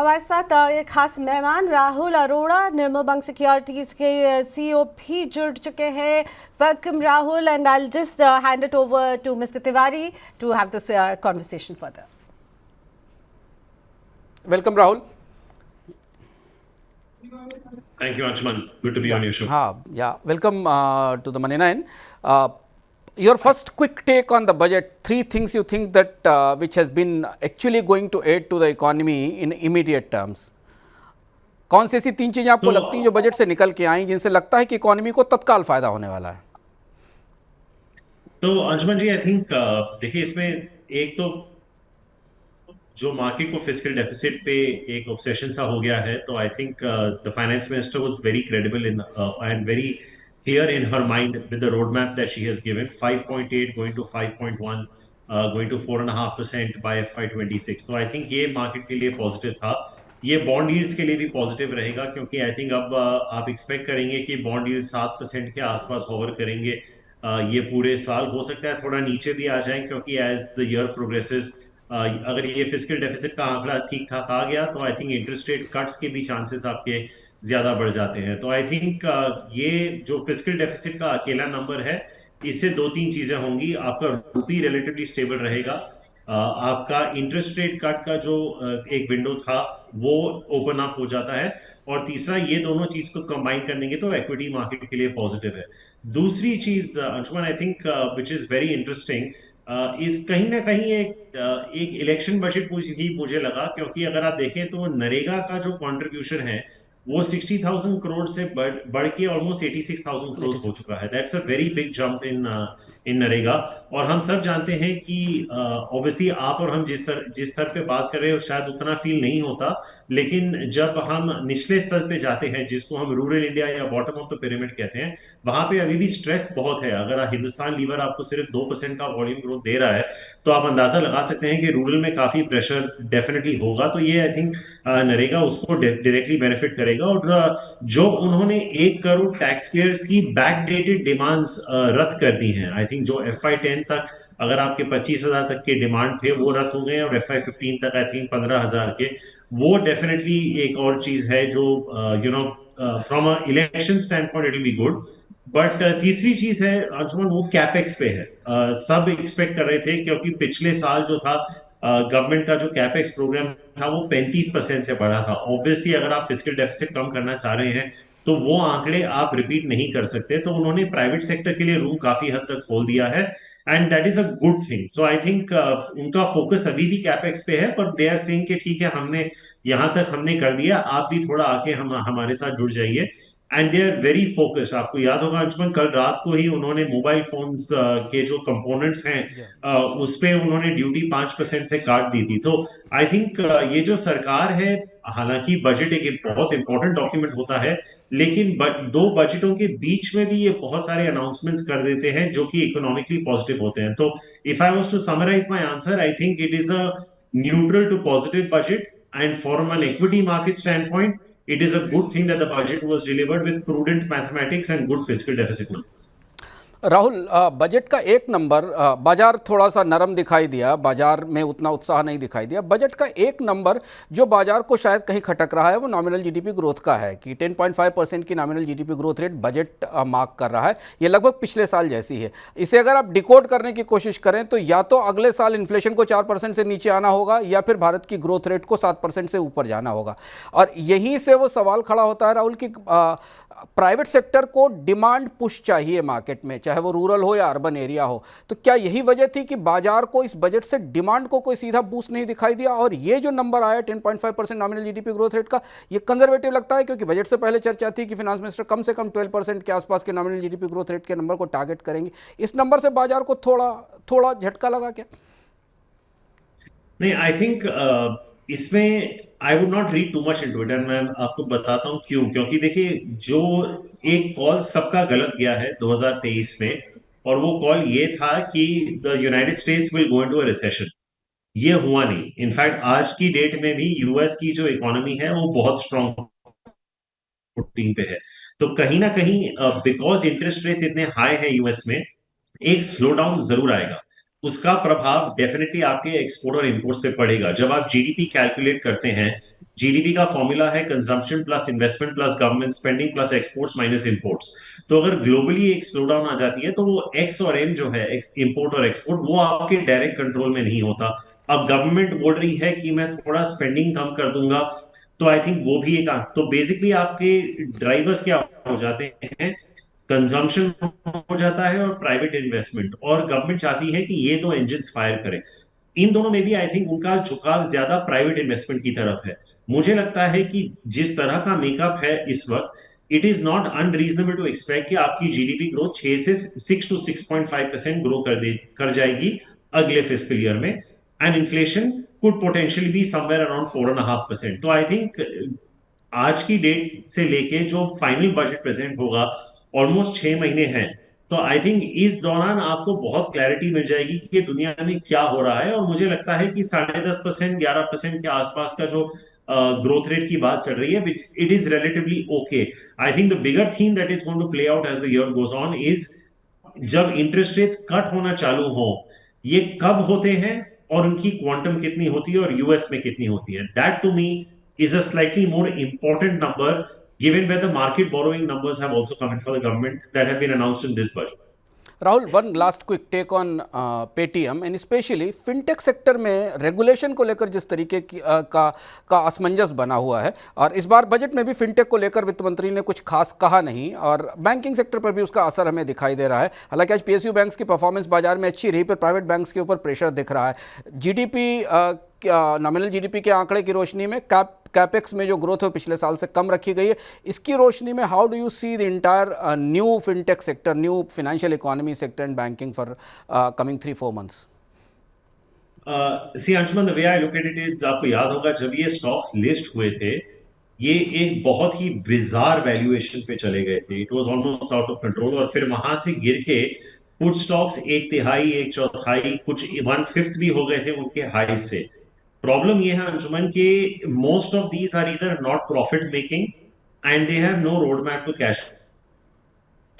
हमारे साथ एक खास मेहमान राहुल अरोड़ा निर्मल बैंक सिक्योरिटीज के सीईओ भी जुड़ चुके हैं। Welcome Rahul, and I just hand it over to mister Tiwari to have this conversation further. Welcome Rahul. Thank you, Anshuman. Good to be on your show. Welcome to the Money 9. Your first quick take on the budget. Three things you think that which has been actually going to aid to the economy in immediate terms. कौन सी ऐसी तीन चीजें आपको लगती हैं जो budget से निकल के आई जिनसे लगता है कि इकोनॉमी को तत्काल फायदा होने वाला है? तो अंशुमन जी, आई थिंक देखिए, इसमें एक तो जो मार्केट को फिस्कल डेफिसिट पे एक ऑब्सेशन सा हो गया है, तो आई think the finance minister was very credible in and very clear in her mind with the roadmap that she has given. 5.8 going to 5.1, going to 4.5% by FY26. तो I think ये market के लिए positive था। ये bond yields के लिए भी positive रहेगा, क्योंकि आई थिंक अब आप एक्सपेक्ट करेंगे कि बॉन्ड यील्ड 7% के आसपास होवर करेंगे ये पूरे साल। हो सकता है थोड़ा नीचे भी आ जाए, क्योंकि एज द ईयर प्रोग्रेसेस अगर ये फिस्कल डेफिसिट का आंकड़ा ठीक ठाक आ गया तो I think interest rate cuts के भी चांसेस आपके ज्यादा बढ़ जाते हैं। तो आई थिंक ये जो फिस्कल डेफिसिट का अकेला नंबर है, इससे दो तीन चीजें होंगी। आपका रूपी रिलेटिवली स्टेबल रहेगा, आपका इंटरेस्ट रेट कट का जो एक विंडो था वो ओपन अप हो जाता है, और तीसरा ये दोनों चीज को कंबाइन करनेंगे तो इक्विटी मार्केट के लिए पॉजिटिव है। दूसरी चीज Anshuman, I think which is very interesting, इस कहीं ना कहीं एक इलेक्शन बजट मुझे लगा, क्योंकि अगर आप देखें तो नरेगा का जो कंट्रीब्यूशन है वो 60,000 करोड़ से बढ़ के ऑलमोस्ट 86,000 करोड़ हो चुका है। That's a very big jump in NREGA. और हम सब जानते हैं कि ऑब्वियसली आप और हम जिस स्तर पे बात कर रहे हो शायद उतना फील नहीं होता, लेकिन जब हम निचले स्तर पे जाते हैं, जिसको हम रूरल इंडिया या बॉटम ऑफ द पिरामिड कहते हैं, वहां पे अभी भी स्ट्रेस बहुत है। अगर हिंदुस्तान लीवर आपको सिर्फ 2% का वॉल्यूम ग्रोथ दे रहा है, तो आप अंदाजा लगा सकते हैं कि रूरल में काफी प्रेशर डेफिनेटली होगा। तो ये आई थिंक नरेगा उसको डायरेक्टली बेनिफिट करेगा। और जो उन्होंने 1 करोड़ टैक्स पेयर्स की बैकडेटेड डिमांड्स रद्द कर दी हैं, आई थिंक जो FY10 तक अगर आपके 25,000 तक के डिमांड थे वो रद्द हो गए, और FY15 तक आई थिंक 15,000 के, वो डेफिनेटली एक और चीज है जो you know from a election stand point it will be good. But तीसरी चीज है अंशुमन, वो कैपेक्स पे है। सब एक्सपेक्ट कर रहे थे, क्योंकि पिछले साल जो था गवर्नमेंट का जो कैपेक्स प्रोग्राम था वो 35% से बढ़ा था। ऑब्वियसली अगर आप फिस्कल डेफिसिट कम करना चाह रहे हैं तो वो आंकड़े आप रिपीट नहीं कर सकते, तो उन्होंने प्राइवेट सेक्टर के लिए रूम काफी हद तक खोल दिया है, and that is a good thing. So I think उनका फोकस अभी भी कैपेक्स पे है, पर दे आर सेइंग कि ठीक है, हमने यहां तक हमने कर दिया, आप भी थोड़ा आके हमारे साथ जुड़ जाइए। And they are very focused. आपको याद होगा अंशुमन, कल रात को ही उन्होंने मोबाइल फोन्स के जो कंपोनेंट्स हैं उस पे उन्होंने ड्यूटी 5% से काट दी थी। तो आई थिंक ये जो सरकार है, हालांकि बजट एक बहुत इंपॉर्टेंट डॉक्यूमेंट होता है, लेकिन दो बजटों के बीच में भी ये बहुत सारे अनाउंसमेंट्स कर देते हैं जो कि इकोनॉमिकली पॉजिटिव होते हैं। तो if I was to summarise my answer, I think it is a neutral to positive budget, and from an equity market standpoint, it is a good thing that the budget was delivered with prudent mathematics and good fiscal deficit numbers. Rahul, budget का एक number, बाजार थोड़ा सा नरम दिखाई दिया, बाजार में उतना उत्साह नहीं दिखाई दिया। बजट का एक नंबर जो बाजार को शायद कहीं खटक रहा है वो नॉमिनल जीडीपी ग्रोथ का है कि 10.5% की nominal GDP growth rate budget mark कर रहा है। ये लगभग पिछले साल जैसी है। इसे अगर आप डिकोड करने की कोशिश करें तो या तो अगले साल इन्फ्लेशन को 4% से नीचे आना होगा, या फिर भारत की ग्रोथ रेट को 7% से ऊपर जाना होगा। और यहीं से वो सवाल खड़ा होता है राहुल कि प्राइवेट सेक्टर को डिमांड पुश चाहिए मार्केट में, चाहे वो रूरल हो या अर्बन एरिया हो। तो क्या यही वजह थी कि बाजार को इस बजट से डिमांड को कोई सीधा बूस्ट नहीं दिखाई दिया, और ये जो नंबर आया 10.5% नॉमिनल जीडीपी ग्रोथ रेट का, ये कंजर्वेटिव लगता है? क्योंकि बजट से पहले चर्चा थी कि फाइनेंस मिनिस्टर कम से कम 12% के आसपास के नॉमिनल जीडीपी ग्रोथ रेट के नंबर को टारगेट करेंगे। इस नंबर से बाजार को थोड़ा झटका लगा क्या? नहीं, आई थिंक इसमें I would not read too much into it, and मैं आपको बताता हूं क्यों। क्योंकि देखिए, जो एक कॉल सबका गलत गया है 2023 में, और वो कॉल ये था कि the United states will go into a recession. ये हुआ नहीं। इनफैक्ट आज की डेट में भी यूएस की जो इकोनॉमी है वो बहुत स्ट्रॉन्ग फुटिंग पे है। तो कहीं ना कहीं बिकॉज इंटरेस्ट रेट्स इतने हाई है यूएस में, एक स्लो डाउन जरूर आएगा। उसका प्रभाव डेफिनेटली आपके एक्सपोर्ट और इंपोर्ट्स पे पड़ेगा। जब आप जीडीपी कैलकुलेट करते हैं, जीडीपी का फॉर्मूला है consumption plus investment plus government spending plus exports minus imports. तो अगर ग्लोबली एक स्लो डाउन आ जाती है तो वो एक्स और एन जो है, इंपोर्ट और एक्सपोर्ट, वो आपके डायरेक्ट कंट्रोल में नहीं होता। अब गवर्नमेंट बोल रही है कि मैं थोड़ा स्पेंडिंग कम कर दूंगा, तो आई थिंक वो भी एक, तो बेसिकली आपके ड्राइवर्स क्या हो जाते हैं, कंजम्पशन हो जाता है और प्राइवेट इन्वेस्टमेंट, और गवर्नमेंट चाहती है कि ये दो इंजन फायर करें। इन दोनों में भी आई थिंक उनका झुकाव ज्यादा प्राइवेट इन्वेस्टमेंट की तरफ है। मुझे लगता है कि जिस तरह का मेकअप है इस वक्त, it is not unreasonable to expect कि आपकी जीडीपी ग्रोथ 6 से 6 टू 6.5% ग्रो कर जाएगी अगले फिस्कल ईयर में, and inflation could potentially be somewhere around 4.5%। तो आई थिंक आज की डेट से लेके जो फाइनल बजट प्रेजेंट होगा, ऑलमोस्ट 6 महीने हैं। तो आई थिंक इस दौरान आपको बहुत क्लैरिटी मिल जाएगी कि दुनिया में क्या हो रहा है, और मुझे लगता है कि 10.5% 11% के आसपास का जो ग्रोथ रेट की बात चल रही है, which it is relatively okay. I think the bigger theme that is going to play out as the year goes on is, जब इंटरेस्ट रेट्स कट होना चालू हो, ये कब होते हैं और उनकी क्वांटम कितनी होती है और यूएस में कितनी होती है, that to me is a slightly more important number, given where the market borrowing numbers have also come in for the government that have been announced in this budget. Rahul, one last quick take on Paytm and specially fintech sector में regulation को लेकर जिस तरीके की का असमंजस बना हुआ है, और इस बार बजट में भी फिनटेक को लेकर वित्त मंत्री ने कुछ खास कहा नहीं, और बैंकिंग सेक्टर पर भी उसका असर हमें दिखाई दे रहा है। हालांकि आज पीएसयू बैंक्स की परफॉर्मेंस बाजार में अच्छी रही, पर प्राइवेट बैंक्स के ऊपर प्रेशर दिख रहा है। जीडीपी, नॉमिनल जीडीपी के आंकड़े की रोशनी में कैपेक्स में जो ग्रोथ है पिछले साल से कम रखी गई है, इसकी रोशनी में how do you see the entire new fintech sector, new financial economy sector and banking for coming 3-4 months? See Anshuman, the way I look at it is, आपको याद होगा जब ये स्टॉक्स लिस्ट हुए थे, ये एक बहुत ही बिजार वैल्यूएशन पे चले गए थे, it was almost out of control, और फिर वहां से गिर के कुछ स्टॉक्स एक तिहाई, एक चौथाई, कुछ 1/5 भी हो गए थे उनके हाई से। प्रॉब्लम ये है अंशुमन कि most of these are either not profit making and they have no road map to cash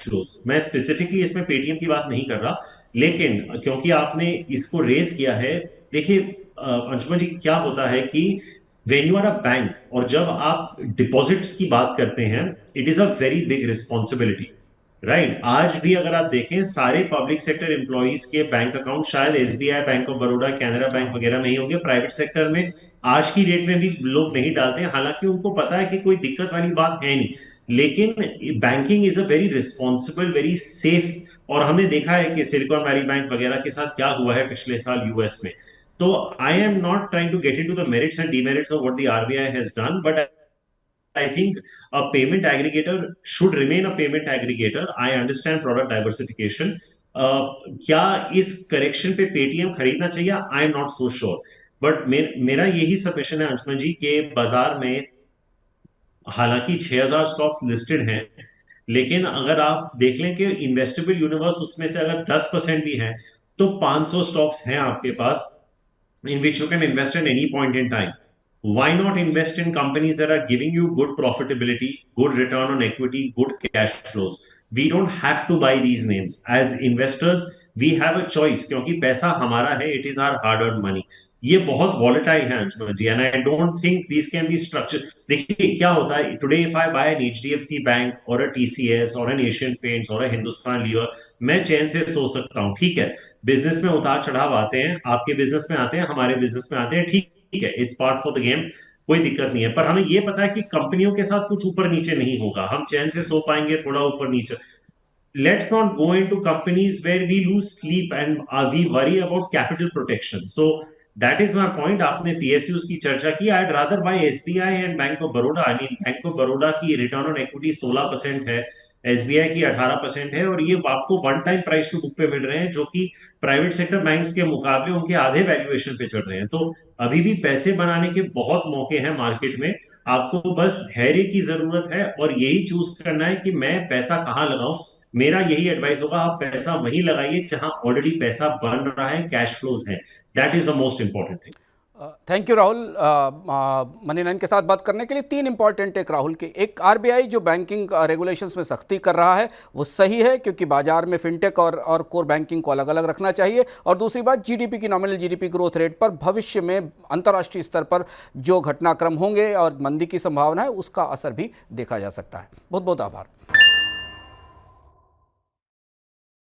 flows. मैं स्पेसिफिकली इसमें पेटीएम की बात नहीं कर रहा, लेकिन क्योंकि आपने इसको रेज किया है, देखिए अंशुमन जी, क्या होता है कि when you are a bank और जब आप डिपॉजिट्स की बात करते हैं, it is a very big responsibility, right. आज भी अगर आप देखें, सारे पब्लिक सेक्टर एम्प्लॉइज के बैंक अकाउंट शायद SBI, bank of Baroda, Canara bank वगैरह में ही होंगे। प्राइवेट सेक्टर में आज की डेट में भी लोग नहीं डालते हैं, हालांकि उनको पता है कि कोई दिक्कत वाली बात है नहीं, लेकिन banking is a very responsible, very safe, और हमने देखा है कि सिलिकॉन वैली बैंक वगैरह के साथ क्या हुआ है पिछले साल यूएस में। तो I am not trying to get into the merits and demerits of what the RBI has done, but I think a payment aggregator should remain a payment aggregator. I understand product diversification. क्या इस correction पे Paytm खरीदना चाहिए? आई am not so sure, but मेरा यही suggestion है अंशुमन जी के बाजार में, हालांकि 6000 स्टॉक्स लिस्टेड हैं, लेकिन अगर आप देख लें कि इन्वेस्टेबल यूनिवर्स उसमें से अगर 10% भी है, तो 500 स्टॉक्स हैं आपके पास in which you can invest at any point in time. Why not invest in companies that are giving you good profitability, good return on equity, good cash flows? We don't have to buy these names. As investors, we have a choice, क्योंकि पैसा हमारा है, it is our hard earned money. ये बहुत volatile है अंशुमन जी, and I don't think these can be structured. देखिए क्या होता है, today if I buy an HDFC Bank or a TCS or an Asian Paints or a Hindustan Lever, मैं चैन से सो सकता हूँ, ठीक है। बिजनेस में उतार चढ़ाव आते हैं, आपके बिजनेस में आते हैं, हमारे बिजनेस में आते हैं, ठीक है, it's part for the game, कोई दिक्कत नहीं है। पर हमें ये पता है कि कंपनियों के साथ कुछ ऊपर नीचे नहीं होगा, हम चैन से सो पाएंगे थोड़ा ऊपर नीचे। Let's not go into companies where we lose sleep and we worry about capital protection. So that is my point. आपने पीएसयूज की चर्चा की, I rather buy SBI and bank of Baroda. I mean bank of Baroda की return on equity 16% है, SBI की 18% है, और ये आपको one time price to book पे मिल रहे हैं, जो कि प्राइवेट सेक्टर बैंक्स के मुकाबले उनके आधे वैल्यूएशन पे चल रहे हैं। तो अभी भी पैसे बनाने के बहुत मौके हैं मार्केट में, आपको बस धैर्य की जरूरत है और यही चूज करना है कि मैं पैसा कहां लगाऊं। मेरा यही एडवाइस होगा, आप पैसा वहीं लगाइए जहां ऑलरेडी पैसा बन रहा है, कैश फ्लोज है, that is the most important thing. Thank you Rahul. Money 9 के साथ बात करने के लिए 3 इंपॉर्टेंट एक राहुल के, एक आरबीआई जो बैंकिंग रेगुलेशंस में सख्ती कर रहा है वो सही है, क्योंकि बाजार में फिनटेक और कोर बैंकिंग को अलग अलग रखना चाहिए। और दूसरी बात, जीडीपी की नॉमिनल जीडीपी ग्रोथ रेट पर भविष्य में अंतर्राष्ट्रीय स्तर पर जो घटनाक्रम होंगे और मंदी की संभावना है उसका असर भी देखा जा सकता है। बहुत बहुत आभार।